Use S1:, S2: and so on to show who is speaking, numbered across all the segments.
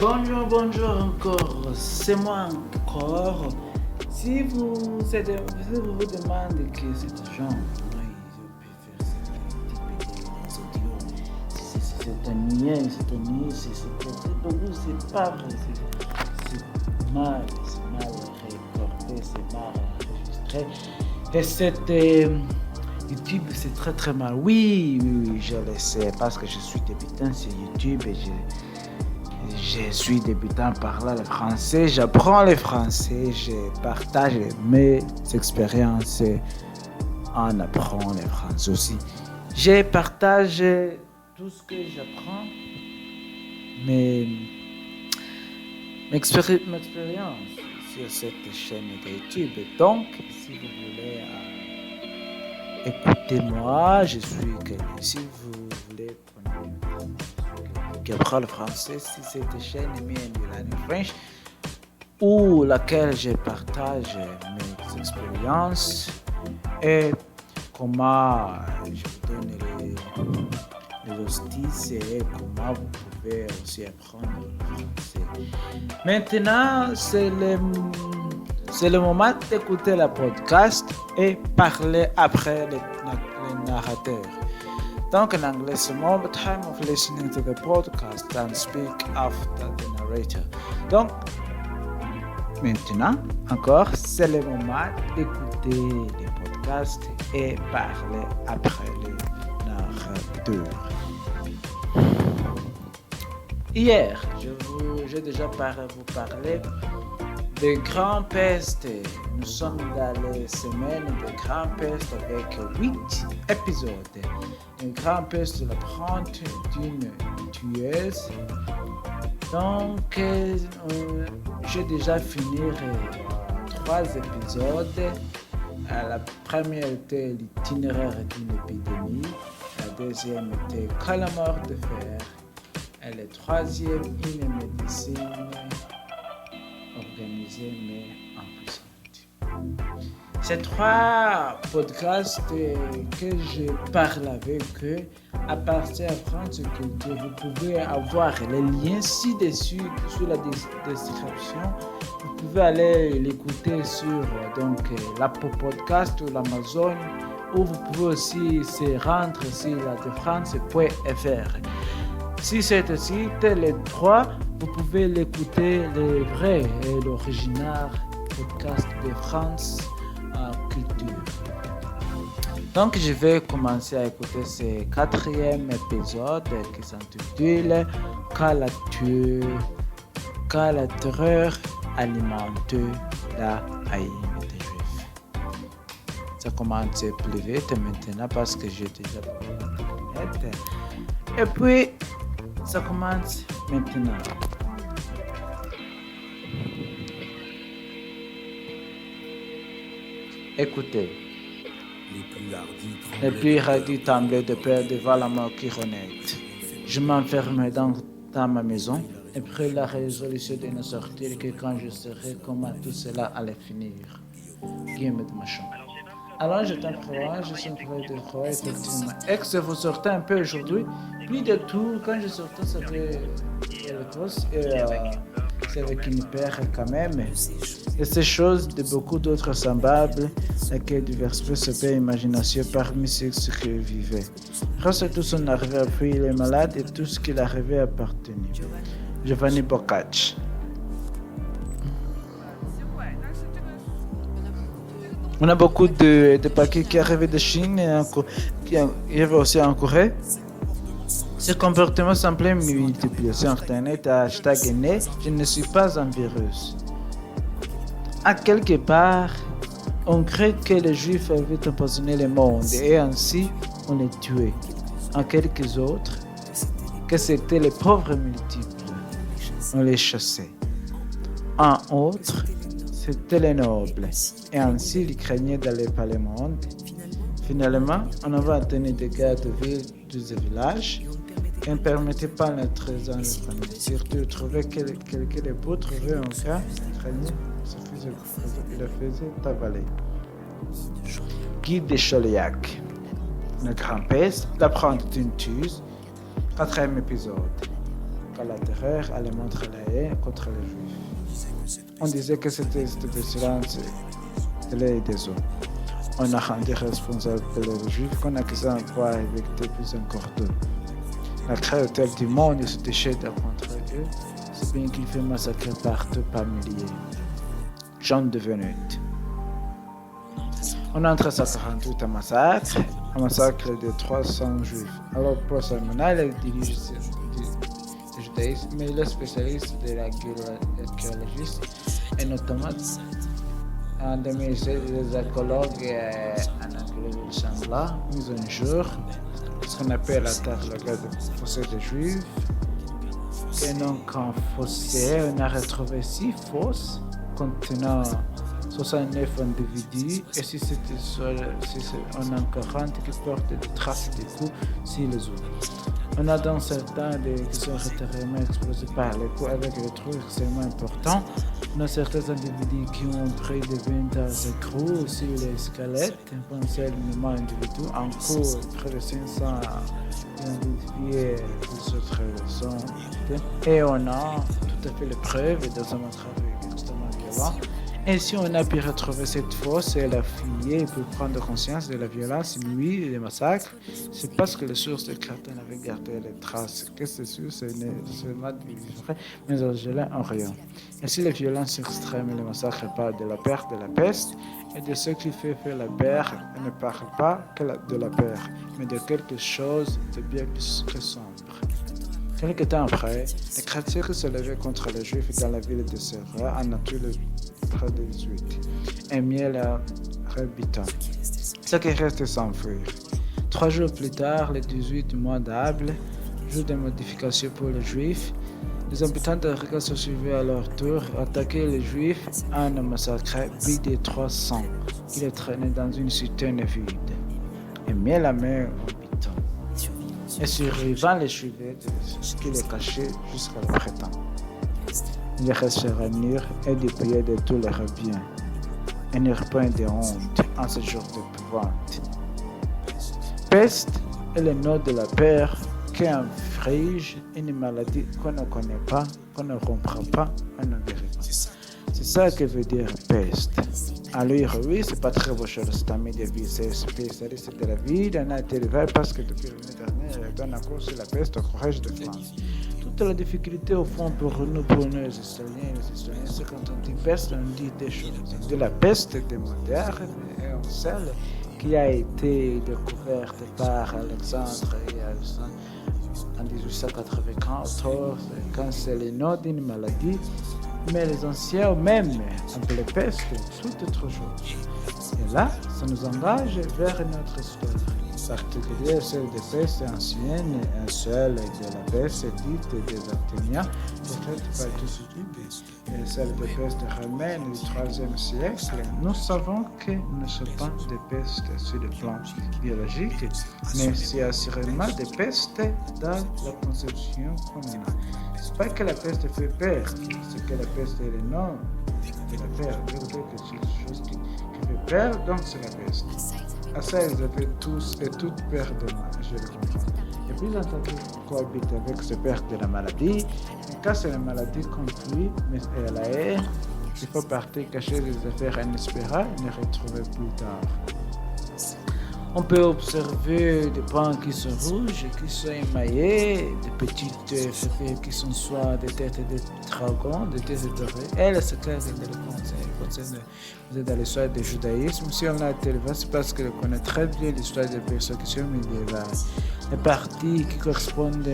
S1: Bonjour encore, c'est moi encore. Si vous vous demandez qui est cet agent, moi je peux faire cette petite vidéo, c'est un niais, c'est pas vrai, c'est mal recordé, c'est mal enregistré. Et cette YouTube, c'est très mal. Oui, je le sais, parce que je suis débutant sur YouTube et je suis débutant par là le français, j'apprends le français, je partage mes expériences en apprenant le français aussi. Je partage tout ce que j'apprends, mes expériences sur cette chaîne de YouTube. Donc, si vous voulez écouter moi, je suis si vous voulez qui apprend le français, si cette chaîne est mise en French, où laquelle je partage mes expériences et comment je vous donne les astuces et comment vous pouvez aussi apprendre le français. Maintenant, c'est le moment d'écouter le podcast et parler après le narrateur. Donc en anglais, c'est more the time of listening to the podcast and speak after the narrator. Donc, maintenant, encore, c'est le moment d'écouter les podcasts et parler après le narrateur. Hier, j'ai déjà vous parlé de Grand Peste. Nous sommes dans les semaines de Grand Peste avec 8 épisodes. Le Grand Peste de l'apprenti d'une tueuse. Donc, j'ai déjà fini 3 épisodes. La première était l'itinéraire d'une épidémie. La deuxième était Quand la mort de fer. Et la troisième, une médecine organisée mais impuissante. Ces 3 podcasts que je parle avec eux, à partir de France Culture, vous pouvez avoir les liens ci-dessus, sous la description. Vous pouvez aller l'écouter sur l'Apple Podcast ou l'Amazon, ou vous pouvez aussi se rendre sur la defrance.fr. Si c'est site, les 3, vous pouvez l'écouter, le vrai et l'original podcast de France Culture. Donc, je vais commencer à écouter ce 4e épisode qui s'intitule Quand la terreur alimente la haine des Juifs. Ça commence plus vite maintenant parce que j'ai déjà parlé. Et puis, ça commence maintenant. Écoutez. Les plus hardis tremblaient de peur devant la mort qui renaît. Je m'enfermais dans ma maison et pris la résolution de ne sortir que quand je saurais comment tout cela allait finir. Guillemets de ma chambre. Alors j'étais en froid, je suis en train de froid, effectivement. Et que vous sortez un peu aujourd'hui, plus de tout, quand je sortais, c'était c'est avec une paire quand même. Et ces choses de beaucoup d'autres semblables, lesquelles diversifiaient cette imagination parmi ceux qui vivaient. Grâce tout son arrivée à fuir les malades et tout ce qui l'arrivait appartenait. Giovanni Boccaccio. On a beaucoup de paquets qui arrivaient de Chine et il y avait aussi en Corée. Ce comportement semblait multiplier sur Internet à hashtag né, je ne suis pas un virus. À quelque part, on crée que les Juifs avaient empoisonné le monde et ainsi on les tuait. En quelques autres, que c'était les pauvres multiples, on les chassait. En autres, c'était les nobles, et ainsi ils craignaient d'aller par le monde. Finalement, on avait entendu des guerres de villes, de villages, et ne permettait pas notre trésor de famille. Surtout, de trouver quelqu'un de beau, trouver un cas, craigner, il le faisait avaler. Guy de Chauliac, le grand-père, l'apprenti d'une tueuse, 4e épisode. qu'à la terreur, alimente la haine contre les Juifs. On disait que c'était cette pestilence de l'air et des eaux. On a rendu responsable les Juifs qu'on accusait encore avec des plus encore d'eux. La créature du monde se déchaîne contre eux, c'est bien qu'il fait massacrer partout par milliers. Jean de Venut. On entre à 48 un massacre de 300 Juifs. Alors, Paul Salmona, il dirige le judaïsme, mais il est spécialiste de l'archéologiste et notamment en 2016, les archéologues en archéologie Chambla mis un jour ce qu'on appelle la terre locale de fossé des Juifs. Et donc, en fossé, on a retrouvé 6 fosses contenant 69 individus, et si on a 40 qui portent des traces de coups sur les autres. On a dans certains qui sont régulièrement explosés par les coups avec des trucs extrêmement importants. On a certains individus qui ont pris des ventages écrous sur les squelettes, potentiellement individus, en cours près de 500 identifiés pour cette raison. Et on a tout à fait les preuves dans un travail extrêmement violent. Ainsi, on a pu retrouver cette fosse et la fouiller pour prendre conscience de la violence inouïe et des massacres. C'est parce que les sources de Carton avaient gardé les traces que ces sources ne seulement vrai, mais en rien. Ainsi, les violences extrêmes et les massacres parlent de la perte de la peste et de ce qui fait la perte et ne parlent pas que de la perte, mais de quelque chose de bien plus sombre. Quelque temps après, les chrétiens qui se levaient contre les Juifs dans la ville de Serra en a tué près de 18, et miel à Rebiton. Ce qui reste s'enfuir. 3 jours plus tard, le 18 du mois d'Able, jour de modification pour les Juifs, les habitants de Riga se suivaient à leur tour, attaquaient les Juifs en un massacre plus de 300 qui les traînaient dans une citerne vide, et mit la main au Rebiton. Et survivant les suivaient de ce qui les cachait jusqu'à le printemps. Ils se réunirent et dépliaient de tous leurs biens, et n'eurent point de honte en ce jour d'épouvante. Peste est le nom de la peur qui inflige une maladie qu'on ne connaît pas, qu'on ne comprend pas, on ne guérit pas. C'est ça que veut dire peste. Alors oui, c'est pas très beau chose, c'est un milieu de vie, c'est spécialiste de la vie, on a été élevé parce que depuis l'année dernière, il donne à cause de la peste au Collège de France. Toute la difficulté au fond pour nous les Israéliens, c'est quand on dit peste, on dit des choses. De la peste des modernes, et on sait qui a été découverte par Alexandre en 1894, quand c'est le nom d'une maladie, mais les anciens eux-mêmes appelaient peste toute autre chose. Et là, ça nous engage vers notre histoire. Particulier celle des pestes anciennes, un seul de la peste dite des Athéniens, peut-être pas tous utiles, et celle des pestes romaines du IIIe siècle. Nous savons que nous ne sommes pas des pestes sur le plan biologique, mais c'est assurément des pestes dans la conception qu'on a. C'est pas que la peste fait peur, c'est que la peste est le nom de la peur, quelque chose qui fait peur, donc c'est la peste. À ça, ils avaient tous et toutes peur de moi, je le comprends. Et puis, j'entends qu'ils cohabitent avec cette peur de la maladie. Et quand c'est la maladie conclue, mais elle a haine, il faut partir cacher les affaires inespérées et les retrouver plus tard. On peut observer des pans qui sont rouges, qui sont émaillés, des petites feuilles qui sont soit des têtes de dragons, des têtes dorées. Elle, c'est clair que vous êtes dans l'histoire du judaïsme. Si on a été élevé, c'est parce qu'on connaît très bien l'histoire des persécutions médiévales. Les parties qui correspondent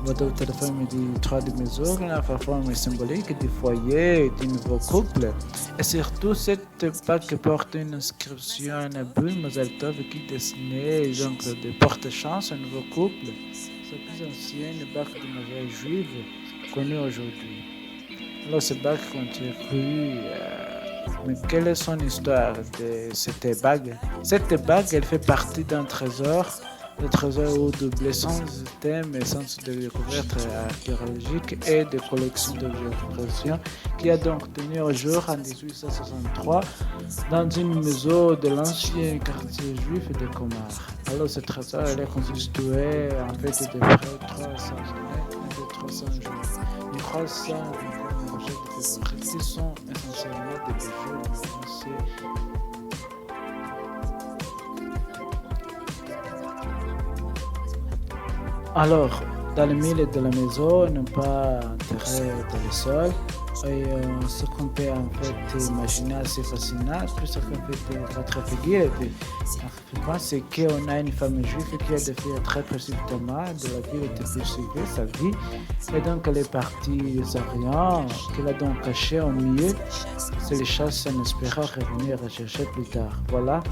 S1: au téléphone du 3 de mesure, la forme symbolique du foyer, du nouveau couple. Et surtout, cette plaque porte une inscription en hébreu, Mazel Tov, qui dessinait donc de porte-chance un nouveau couple. C'est la plus ancienne bague de mariage juive connue aujourd'hui. Alors, cette bague contribue. Mais quelle est son histoire de cette bague? Cette bague, elle fait partie d'un trésor Le trésor ou doublé sans thème et sans de découverte archéologique et de collection d'objets qui a donc tenu au jour en 1863 dans une maison de l'ancien quartier juif de Comar. Alors ce trésor est constitué en fait de près de 300 années et de 300 jours. Les 300 objets de fabrication sont essentiellement des bijoux français. Alors, dans le milieu de la maison, ne pas enterrer dans le sol. Et ce qu'on peut en fait imaginer assez fascinant, plus ce qu'on peut votre figure, c'est qu'on a une femme juive qui a défié très précipitamment de la ville de poursuivre sa vie. Et donc elle est partie sans rien, qu'elle a donc caché au milieu. C'est les chasses en espérant revenir rechercher plus tard. Voilà.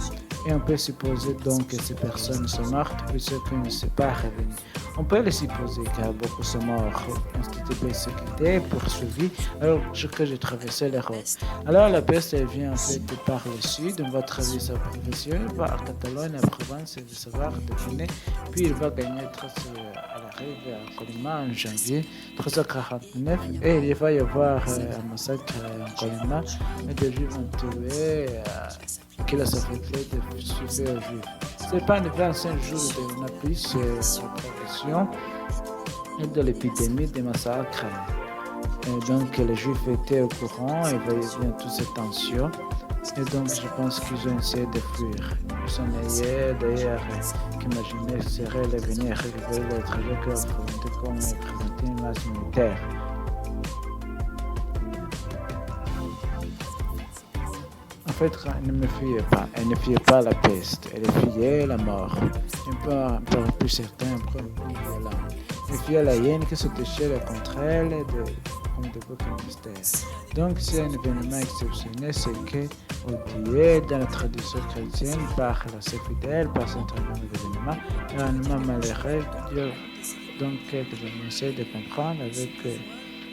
S1: Et on peut supposer donc que ces personnes sont mortes puisqu'elles ne sont pas revenues. On peut les supposer car beaucoup sont morts, institués persécutés, poursuivis, alors que j'ai traversé l'Europe. Alors la peste elle vient en fait par le sud, on va traverser sa profession, va à Catalogne, à Provence, et de savoir deviner, puis il va gagner à l'arrivée à Colima en janvier 1349, et il va y avoir un massacre en Colima, et des Juifs vont tuer qu'il a affecté de suivre aux Juifs. C'est pas le 25 jours de la plus progression et de l'épidémie des massacres. Et donc les Juifs étaient au courant et voyaient bien toutes ces tensions. Et donc je pense qu'ils ont essayé de fuir. Ils s'en allaient d'ailleurs qu'imaginer serait l'avenir arriver les trajectoires présentées comme présenter une masse militaire. En fait, elle ne fuyait pas la peste, elle fuyait la mort. Un peu plus certain, un peu plus violent. Elle fuyait la hyène qui se déchire contre elle comme de beaucoup mystères. Donc, c'est un événement exceptionnel, c'est qu'oublié dans la tradition chrétienne par la fidèle, par cet événement, un événement malheureux, Dieu donc quelques essaient de comprendre avec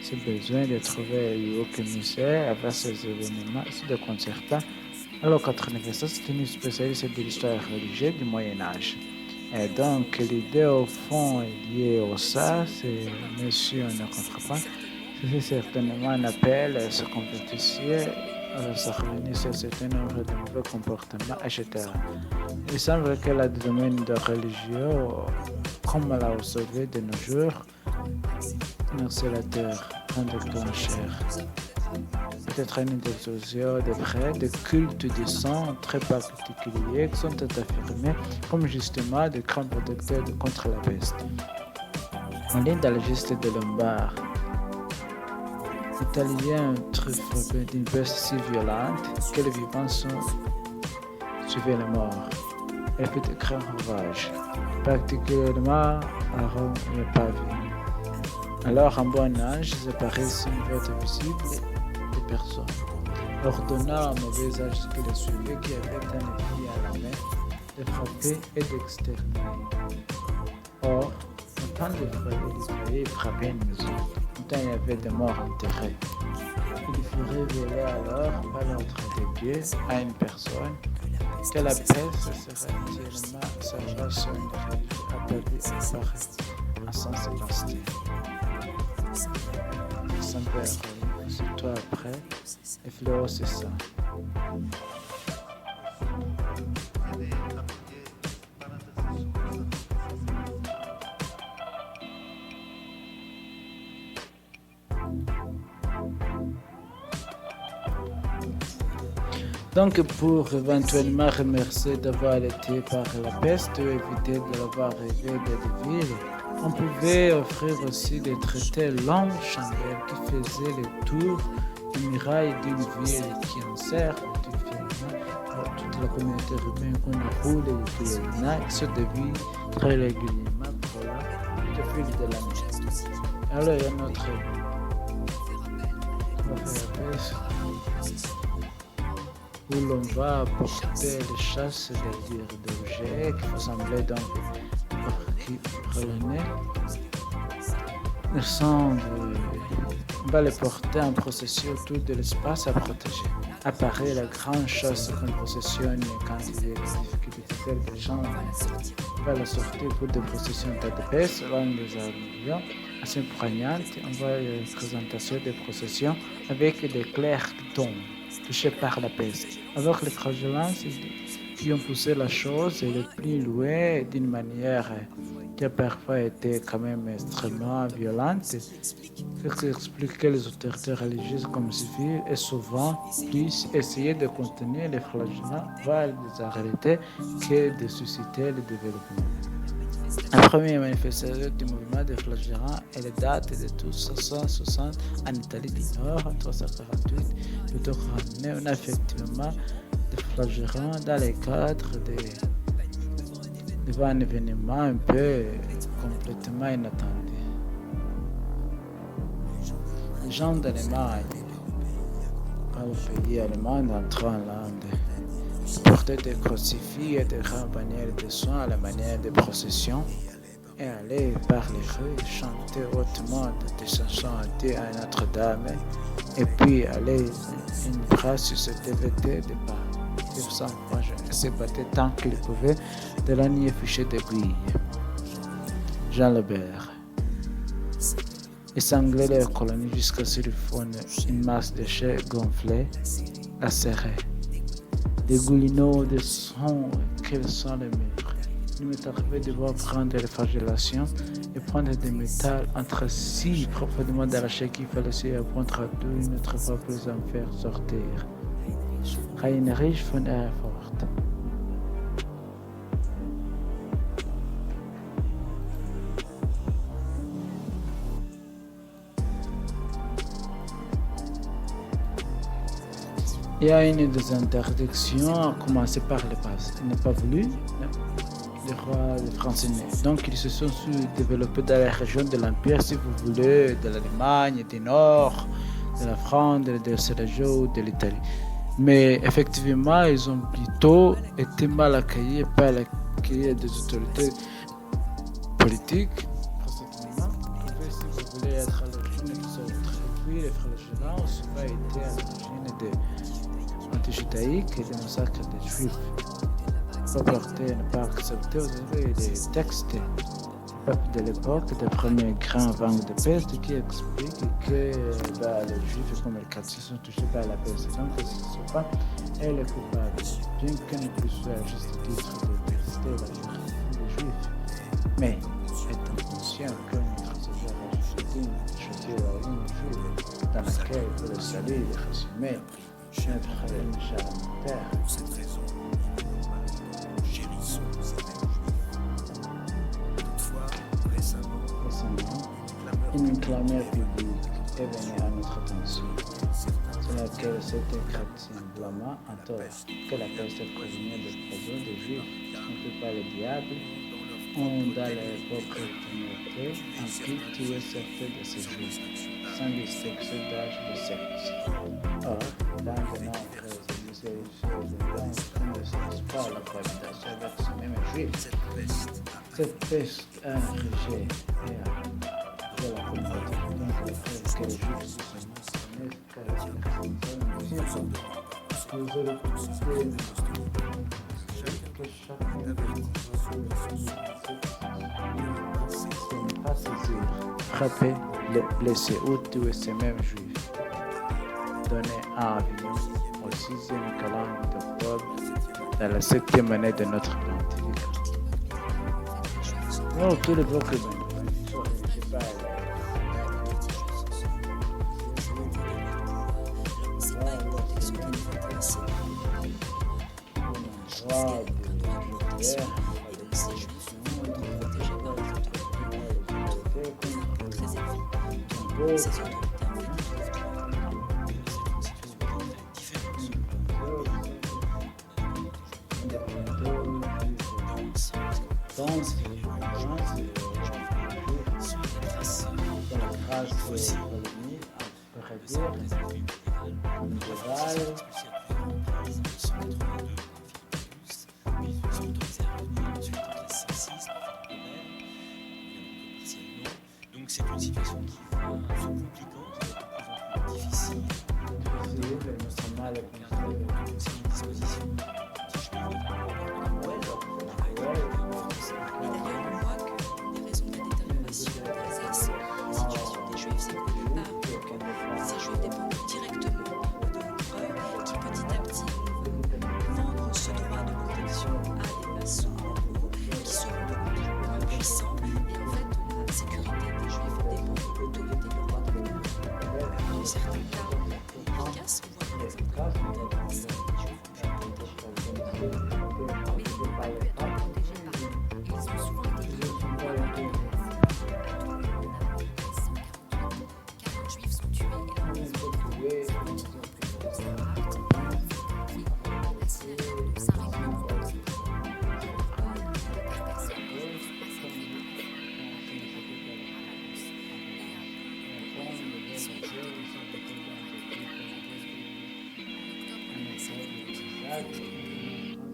S1: ce besoin de trouver aucun musée avec ces événements de concertants. Alors, Catherine Versa, c'est une spécialiste de l'histoire religieuse du Moyen-Âge. Et donc, l'idée au fond est liée au ça, c'est monsieur on ne comprend pas. C'est certainement un appel à se convertir, à se revenir sur un certain nombre de nouveaux comportements, etc. Il semble que le domaine de religion, comme l'a observé de nos jours, merci la terre, conducteur cher. Peut-être une explosion de près, de cultes de sang très particuliers qui sont affirmés comme justement des grands protecteurs contre la peste. On lit dans le geste de Lombard. L'Italien trouve frappé d'une peste si violente que les vivants suivaient la mort. Elle fait de grands ravages, particulièrement à Rome et à Pavie. Alors un bon ange apparaît sur une voie visible des personnes, ordonnant à mauvais âge qui les suivait, qui avait un épée à la main, de frapper et d'exterminer. Or, autant d'effrayer frapper une maison, autant il y avait des morts enterrés. Il fut révélé alors par l'ordre de Dieu à une personne que la peste serait entièrement salvée sur une rive appelée à Saint-Sébastien. Son père, surtout après, et Fléau, c'est ça. Donc, pour éventuellement remercier d'avoir été par la peste ou éviter de l'avoir rêvé de ville, on pouvait offrir aussi des traités longs chandelles qui faisaient le tour des murailles d'une ville qui encercle toute la communauté urbaine qu'on a roulé depuis le pèlerinage se dévie très régulièrement pour le fil de l'année. Alors, il y a notre où l'on va apporter les chasses d'objets qui ressemblaient donc relevés. On va les porter en procession autour de l'espace à protéger. apparaît la grande chose qu'on processionne quand il y a des difficultés des gens va la sortir pour des processions de peste, on les allusions assez poignantes, on voit les représentations des processions avec des clairs tons touchés par la peste. Alors les fragilants qui ont poussé la chose et le plus loin d'une manière qui a parfois été quand même extrêmement violente, ce qui explique que les autorités religieuses comme civiles et souvent plus essayer de contenir les flagellants, voire les arrêter, que de susciter le développement. La première manifestation du mouvement des flagellants est date de 1260 en Italie du Nord, 348, plutôt 49. On a effectivement des flagellants dans le cadre devant un événement un peu complètement inattendu. Les gens d'Allemagne, pas le pays allemand, entrant en Hollande, portaient des crucifix et des grandes bannières de soins à la manière de procession et allaient par les rues chanter hautement des chansons à Notre-Dame et puis aller une phrase sur cette évêté de pas. Je se battait tant qu'il pouvait de la nuit fichée d'aiguille. Jean Lebert. Ils sanglaient leurs colonies jusqu'à ce qu'ils font une masse de chair gonflée, lacérée. Des goulineaux de sang, quels sont les murs. Il m'est arrivé de voir prendre les flagellations et prendre des métals entre si profondément dans la chair qu'il fallait s'y apprendre à tout une autre fois pour en faire sortir. Heinrich von Erfurt. Il y a une des interdictions, à commencer par le pass. Il n'a pas voulu, le roi français. Donc, ils se sont développés dans la région de l'Empire, si vous voulez, de l'Allemagne, du Nord, de la France, de Sergio, de l'Italie. Mais effectivement, ils ont plutôt été mal accueillis par l'accueil des autorités politiques. Si vous voulez être à l'origine de ce traduit, les flagellants ont souvent été à l'origine des anti-judaïques et des massacres des juifs. Pas porter, ne pas accepter, vous avez des textes du peuple de l'époque, des premiers grands vagues de peste qui expliquent que les juifs comme les catholiques sont touchés par la peste. Donc, ce ne sont pas elles les coupables, bien qu'on ne puisse faire juste titre de tester la juifs. Mais, étant conscient que notre Seigneur a choisi la ligne juive dans laquelle pour le salut est résumé notre charitaire.
S2: Pour cette raison, chérissons cette joie. Toutefois, récemment,
S1: une clameur publique est venue à notre attention, sur laquelle certains chrétiens blâmant en tort que la peste provenait des poisons des juifs, trompés par le diable, ont dans leur propre communauté ainsi tué certains de ces juifs, sans distinction d'âge de sexe. Or, dans de nombreuses émissions de blancs qui ne cessent pas la cohabitation avec ce même juif, cette peste a infligé de la communauté. Donc, le fait que les juifs se sont mentionnés car les personnes que vous aurez consulté que chacun de nous n'est pas saisir, frapper, blesser ou tuer ces mêmes juifs. Donné à Avignon au 6e calendrier d'octobre dans la 7e année de notre pontificat. Non, tout le bloc est
S2: Donc c'est une situation qui est compliquante, de plus en plus difficile. dans certains cas efficace, on voit par exemple mais ils n'ont pas pu être protégés par eux. Et ils ont souvent été liés. 40 juifs sont tués et la maison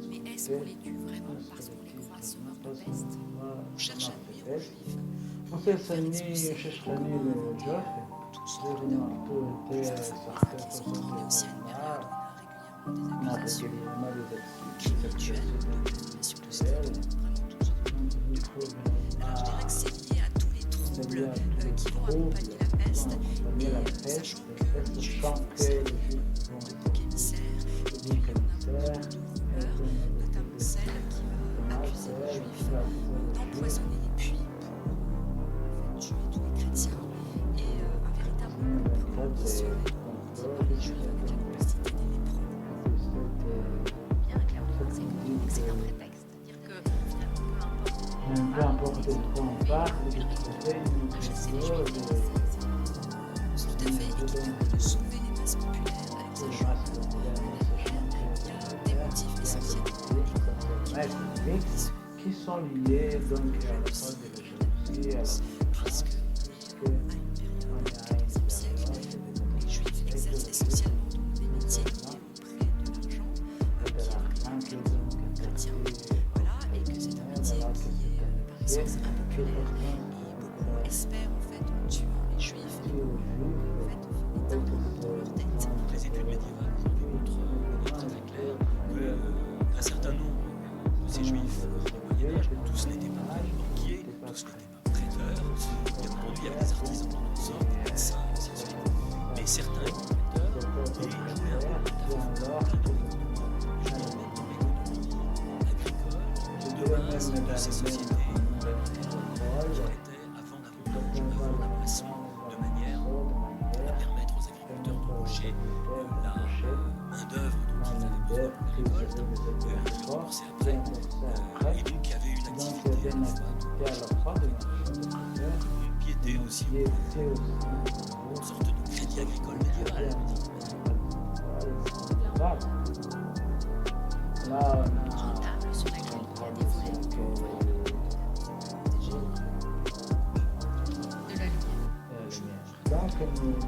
S2: mais est-ce qu'on les tue vraiment parce qu'on les croit sauveurs de peste? On cherche à nuire aux juifs. Tous autour de nous. Il faut savoir qu'ils sont tournés aussi à une période où on a régulièrement des accusations rituelles de consommation de style, vraiment tous autour de nous. Alors je dirais que c'est lié à tous les troubles qui vont accompagner la peste, et sachant que les juifs sont donc émissaires, et puis on a beaucoup de rumeurs, notamment celle qui va accuser les juifs d'empoisonner les puits pour tuer tous les chrétiens, et un véritable complot sur les juifs avec la capacité des lépreux. Bien clairement, c'est un prétexte, c'est-à-dire que finalement, peu importe de quoi on parle, chasser les juifs, c'est tout à fait équitable de sauver les masses populaires, alors sachant qu'il y a des motifs essentiels
S1: qui sont liés donc à la cause de la jalousie,
S2: puisque à une période du XIVe siècle, les juifs exercent essentiellement donc des métiers liés au prêt de l'argent, qui est chrétien, voilà, et que c'est un métier qui est par essence impopulaire, et beaucoup espèrent en fait en tuant les juifs, en fait éteindre leur dette.
S3: Les études médiévales montrent de manière très très claire qu'un certain nombre de ces juifs au Moyen-Âge, tous n'étaient pas banquiers, tous n'étaient pas prêteurs, il y a conduit avec des artisans de toutes sortes, des médecins, ainsi de suite. Mais certains étaient prêteurs et jouaient un rôle tout à fait fondamental. Je dirais même dans l'économie agricole de base de ces sociétés prêtaient avant davantage avant la moisson, de manière à permettre aux agriculteurs d'embaucher la main-d'œuvre dont ils avaient besoin pour la récolte, de rembourser après, et donc il y avait une activité à la fois de piété aussi, une sorte de crédit agricole médiéval.
S2: Rentable sur laquelle il y a des volets de la lumière.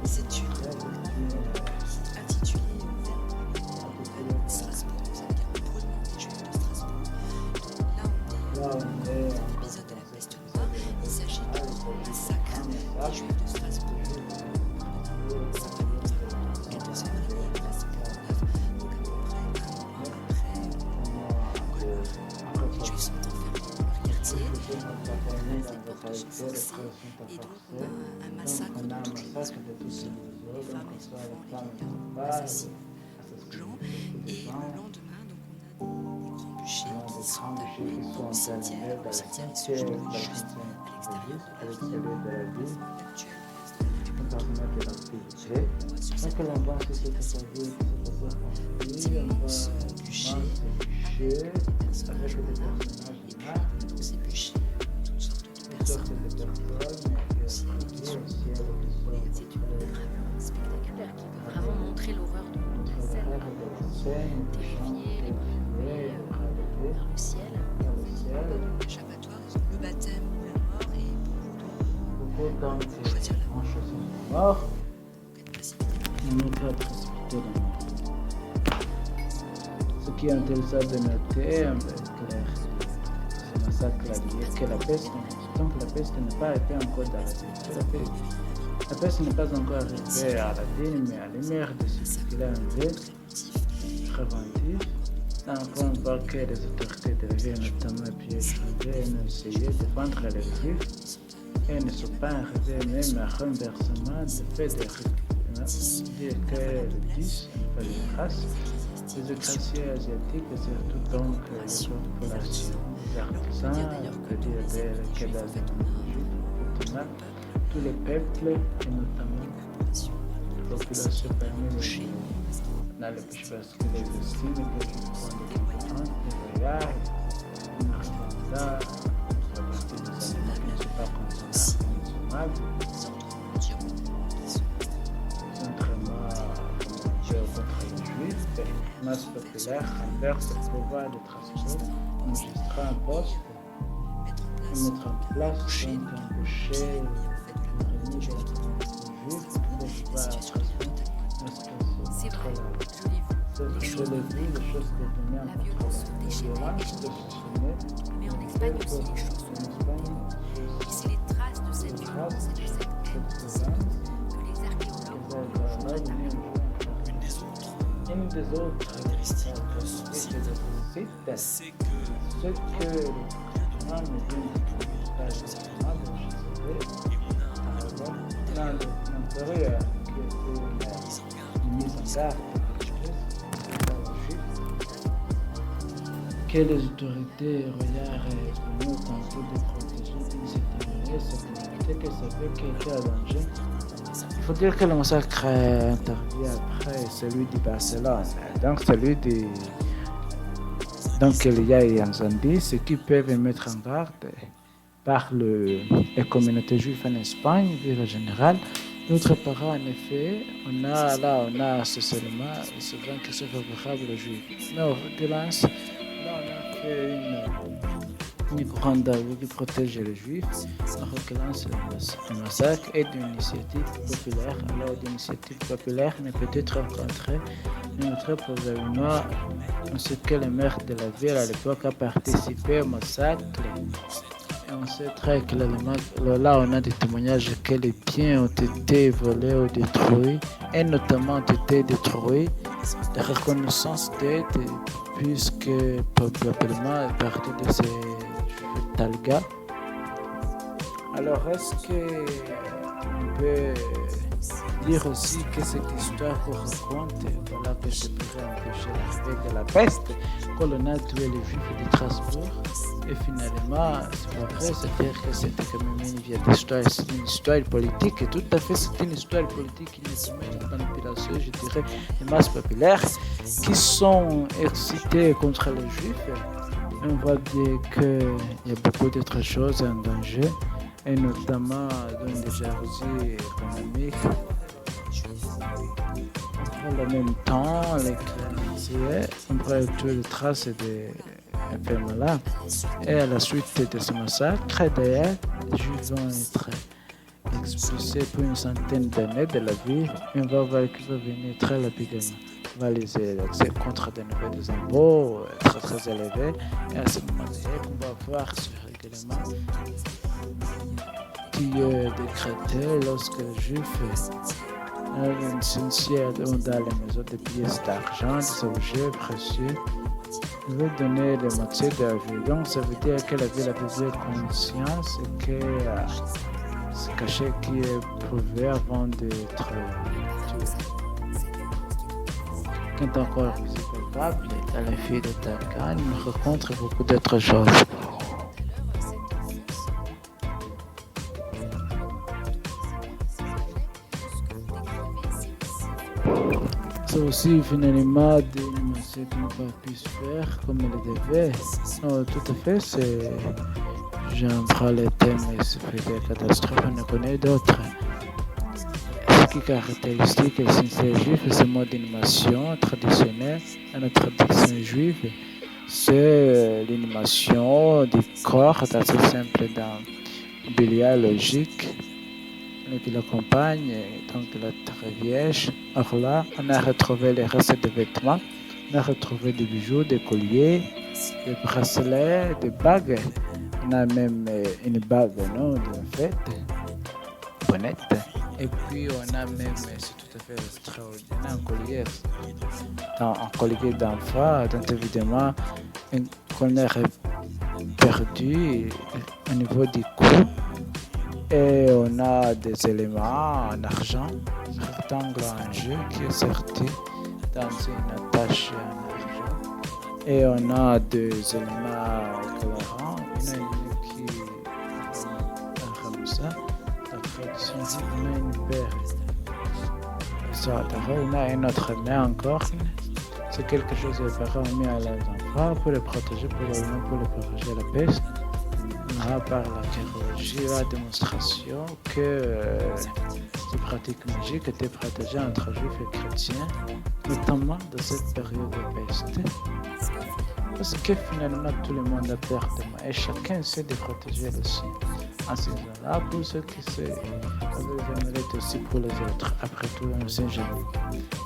S2: C'est une intitulée Strasbourg. Vous avez bien brûlement des juifs de Strasbourg. Donc là, on est dans l'épisode de la peste noire. Il s'agit d'un massacre des juifs de Strasbourg. Le 14 février 1939, donc à peu près un an après, les juifs sont enfermés dans leur quartier, les portes sont forcées, et donc on a un massacre de toutes les maisons. Les femmes, les enfants, les migrants, on assassine beaucoup de gens, et le lendemain, donc on a des grands bûchers qui sont appelés au cimetière. Le cimetière est situé juste à l'extérieur de la ville actuelle. D'immenses bûchers avec des personnages morts, et puis dans ces bûchers, toutes sortes de personnes qui ont aussi des tissus. C'est une œuvre vraiment spectaculaire qui peut vraiment montrer l'horreur de la scène, terrifier les premiers vers le ciel. L'échappatoire, le baptême ou la mort, et beaucoup de choisir la mort.
S1: mort,
S2: Être précipité.
S1: on nous fait précipiter la mort. Ce qui est intéressant de noter, ce massacre a lié que la peste, tant que la peste n'a pas été encore d'arrêter. La peste n'est pas encore arrivée à la ville, mais à l'émir de ce qu'il a enlevé, préventif. Là, on peut voir que les autorités de la ville, notamment Pierre Chauvet, ont essayé de vendre les juifs et ne sont pas arrivés même à renversement de fait de dire que le 10, pas les races, les écrasiers asiatiques, et surtout donc les populations
S2: artisans, c'est-à-dire quelle est la juive, tous les peuples, et notamment la population parmi les dans le péché parce que les estimes que je prends des concurrents, des voyages, une armada, la partie des aliments qui ne sont pas consommables, contrairement contre les juifs, masse populaire renverse le pouvoir de transport, enregistra un poste et mettre en place donc un boucher remis de juifs pour pouvoir transporter.
S4: C'est vrai, je l'ai vu.
S2: Je l'ai vu, les choses devenaient un
S4: La violence se déchaînait, mais en Espagne aussi les choses sont montées. Et c'est les traces de cette violence et de cette haine que les archéologues ont
S2: une des autres
S3: caractéristiques de ce site, c'est que
S2: ce que les gens me disent
S3: et on a
S2: dans l'intérieur une mise en garde que les autorités royales ont tenté de protéger d'une certaine manière cette communauté qu'elles savaient qu'elle était en danger. Il faut dire que le massacre intervient après celui de Barcelone. Donc il y a un incendie, ce qui peuvent mettre en garde par les communautés juives en Espagne, vu le général. D'autre part, en effet, on a ce seulement souvent qui sont favorables aux juifs. Mais en violence, là on a fait une grande œuvre qui protège les juifs en recueillant le massacre et d'une initiative populaire. Alors l'initiative populaire ne peut être rencontrée notre probablement en ce que le maire de la ville à l'époque a participé au massacre. Et on sait très clairement, là on a des témoignages que les biens ont été volés ou détruits, et notamment ont été détruits. La reconnaissance d'aide, puisque probablement à partir de ces talgas. Alors est-ce qu'on peut dire aussi que cette histoire qu'on raconte, voilà que je pourrais empêcher l'arrivée de la peste, quand on a tué les juifs de Strasbourg, et finalement, c'est pas vrai, c'est-à-dire que c'était quand même une vieille histoire, c'est une histoire politique, et tout à fait c'est une histoire politique qui n'est pas une manipulation, je dirais, des masses populaires qui sont excitées contre les juifs. Et on voit bien qu'il y a beaucoup d'autres choses en danger, et notamment dans des jalousies économiques. En même temps, les créanciers ont trouvé des traces des enfermés-là. Et à la suite de ce massacre, d'ailleurs, les Juifs vont être expulsés pour une centaine d'années de la ville. Et on va voir qu'ils vont venir très rapidement. On va les contre de nouveau des impôts très élevés. Et à ce moment-là, on va voir ce règlement qui est décrété lorsque les Juifs dans les maisons de pièces d'argent, des objets précieux. Je vais donner les moitiés de la violence. Ça veut dire que la ville avait conscience et que ce cachet qui est prouvé avant d'être tué. Qui est encore visible dans les filles de Tarkan, on rencontre beaucoup d'autres choses. C'est aussi finalement des émotions qui n'ont pas pu se faire comme elles devaient. Non, tout à fait, j'en prends les thèmes et ce fait des catastrophes, on en connaît d'autres. Ce qui est caractéristique et sincère juif, c'est ce mode d'animation traditionnel dans la tradition juive. C'est l'animation du corps, assez simple dans le mobilier logique. Qui l'accompagne, donc la très vierge. Alors là, on a retrouvé les restes de vêtements, on a retrouvé des bijoux, des colliers, des bracelets, des bagues. On a même une bague, non, de fête, bonnette. Et puis on a même, c'est tout à fait extraordinaire, un collier d'enfant, donc évidemment, qu'on a perdu au niveau du cou. Et on a des éléments en argent, un rectangle en jeu qui est sorti dans une attache en argent.
S1: Et on a deux éléments colorants. Il y en a une qui est comme ça. La tradition, on a une paire. Il y en a une autre main encore. C'est quelque chose de permis à les enfants pour les protéger, pour les protéger de la peste. On a par la chirurgie la démonstration que ces pratiques magiques étaient protégées entre juifs et chrétiens, notamment dans cette période de peste. Parce que finalement tout le monde a peur de moi et chacun essaie de protéger le sien. En ce moment-là, pour ceux qui se méritent aussi pour les autres, après tout, on ne sait jamais.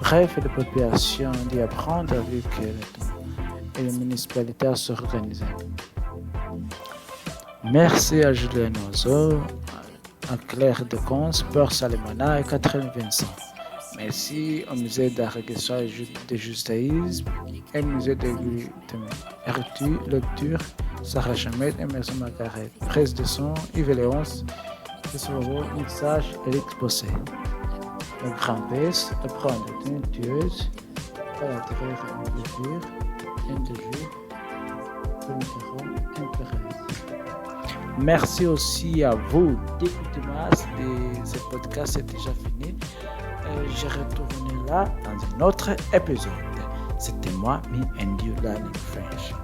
S1: Bref, la population d'y apprendre avec le temps et les municipalités à s'organiser. Merci à Julien Oiseau, à Claire de Cons, Peur Salimona et Catherine Vincent. Merci au musée d'art et de judaïsme et au musée de lecture Sarah Chamet et Maison Margaret. Prise de son Yves Léonce, Tesoro, mixage Eric Bossé. Le grand PS, le prendre une tueuse, à la terre une lecture, une de juif, le micro, un pérenne. Merci aussi à vous d'écouter ce podcast est déjà fini. Je retourne là dans un autre épisode. C'était moi, Me and You Learning French.